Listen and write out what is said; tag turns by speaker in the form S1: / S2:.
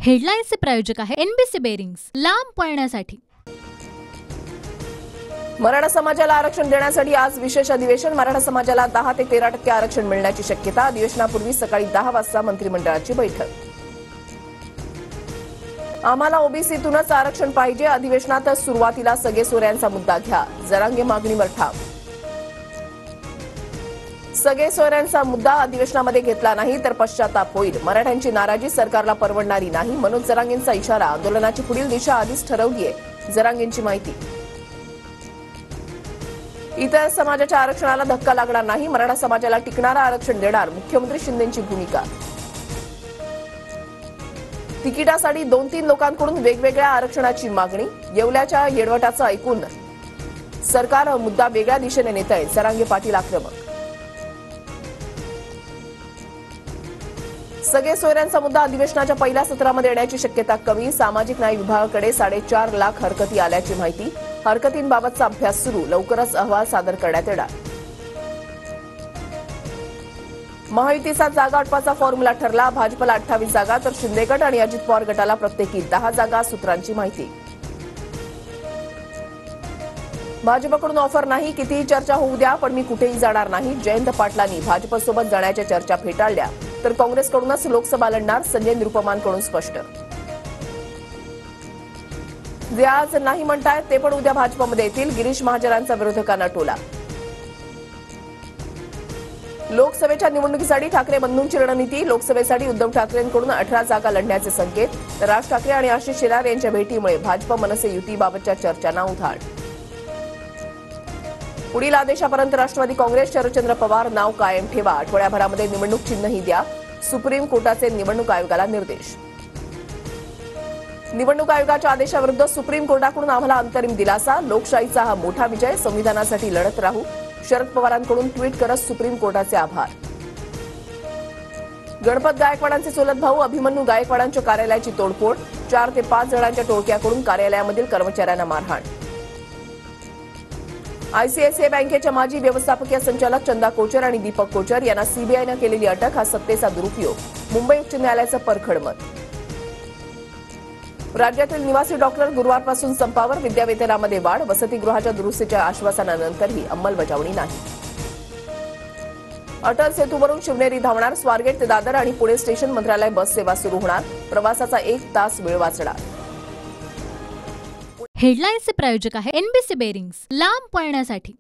S1: हेडलाईन्सचे प्रायोजक आहे NBC bearings, लांब पळण्यासाठी।
S2: मराठा समाजाला आरक्षण देण्यासाठी आज विशेष अधिवेशन। मराठा समाजाला 10 ते 13% आरक्षण मिळण्याची शक्यता। अधिवेशनापूर्वी सकाळी 10 वाजता मंत्रिमंडळाची बैठक। आम्हाला ओबीसीतूनच आरक्षण पाहिजे। अधिवेशनात सुरुवातीला सगळे सोयऱ्यांचा मुद्दा घ्या, जरांगे मागणीवर ठाम। सगळे सोयऱ्यांचा मुद्दा अधिवेशनामध्ये घेतला नाही तर पश्चाताप होईल। मराठ्यांची नाराजी सरकारला परवडणारी नाही, मनोज जरांगेंचा इशारा। आंदोलनाची पुढील दिशा आधीच ठरवली आहे, जरांगेंची माहिती। इतर समाजाच्या आरक्षणाला धक्का लागणार नाही, मराठा समाजाला टिकणारं आरक्षण देणार, मुख्यमंत्री शिंदेंची भूमिका। तिकिटासाठी 2-3 लोकांकडून वेगवेगळ्या आरक्षणाची मागणी। येवल्याच्या येडवटाचं ऐकून सरकार मुद्दा वेगळ्या दिशेने नेत आहे, जरांगे पाटील आक्रमक। सगळे सोयऱ्यांचा मुद्दा अधिवेशनाच्या पहिल्या सत्रामध्ये येण्याची शक्यता कमी। सामाजिक न्याय विभागाकडे 4.5 लाख हरकती आल्याची माहिती। हरकतींबाबतचा अभ्यास सुरू, लवकरच अहवाल सादर करण्यात येणार। महायुतीचा जागा वाटपाचा फॉर्म्युला ठरला। भाजपला 28 जागा तर शिंदे गट आणि अजित पवार गटाला प्रत्येकी 10 जागा, सूत्रांची माहिती। भाजपकडून ऑफर नाही, कितीही चर्चा होऊ द्या पण मी कुठेही जाणार नाही। जयंत पाटलांनी भाजपसोबत जाण्याच्या चर्चा फेटाळल्या तर काँग्रेसकडूनच लोकसभा लढणार, संजय निरुपमांकडून स्पष्ट। जे आज नाही म्हणतायत ते पण उद्या भाजपमध्ये येतील, गिरीश महाजनांचा विरोधकांना टोला। लोकसभेच्या निवडणुकीसाठी ठाकरे बंधूंची रणनीती। लोकसभेसाठी उद्धव ठाकरेंकडून 18 जागा लढण्याचे संकेत, तर राज ठाकरे आणि आशिष शेलार यांच्या भेटीमुळे भाजप मनसे युतीबाबतच्या चर्चांना उधाण। पुढील आदेशापर्यंत राष्ट्रवादी काँग्रेस, शरदचंद्र पवार नाव कायम ठेवा। आठवड्याभरामध्ये निवडणूक चिन्हही द्या, सुप्रीम कोर्टाचे निवडणूक आयोगाला निर्देश। निवडणूक आयोगाच्या आदेशाविरुद्ध सुप्रीम कोर्टाकडून आम्हाला अंतरिम दिलासा। लोकशाहीचा हा मोठा विजय, संविधानासाठी लढत राहू। शरद पवारांकडून ट्विट करत सुप्रीम कोर्टाचे आभार। गणपत गायकवाडांचे चुलत भाऊ अभिमन्यू गायकवाडांच्या कार्यालयाची तोडफोड। 4 ते 5 जणांच्या टोळक्याकडून कार्यालयामधील कर्मचाऱ्यांना मारहाण। आयसीआयसीआय बँकेच्या माजी व्यवस्थापकीय संचालक चंदा कोचर आणि दीपक कोचर यांना सीबीआयनं केलेली अटक, हा सत्तेचा दुरुपयोग, मुंबई उच्च न्यायालयाचं परखड मत। राज्यातील निवासी डॉक्टर गुरुवारपासून संपावर, विद्यावेतनामध्ये वाढ। वसतिगृहाच्या दुरुस्तीच्या आश्वासनानंतरही अंमलबजावणी नाही। अटल सेतूवरून शिवनेरी धावणार, स्वारगेट ते दादर आणि पुणे स्टेशन मंत्रालय बस सेवा सुरू होणार, प्रवासाचा 1 तास वेळ वाचणार।
S1: हेडलाईन्सचे प्रायोजक आहे एनबीसी बेरिंग्स, लांब पळण्यासाठी।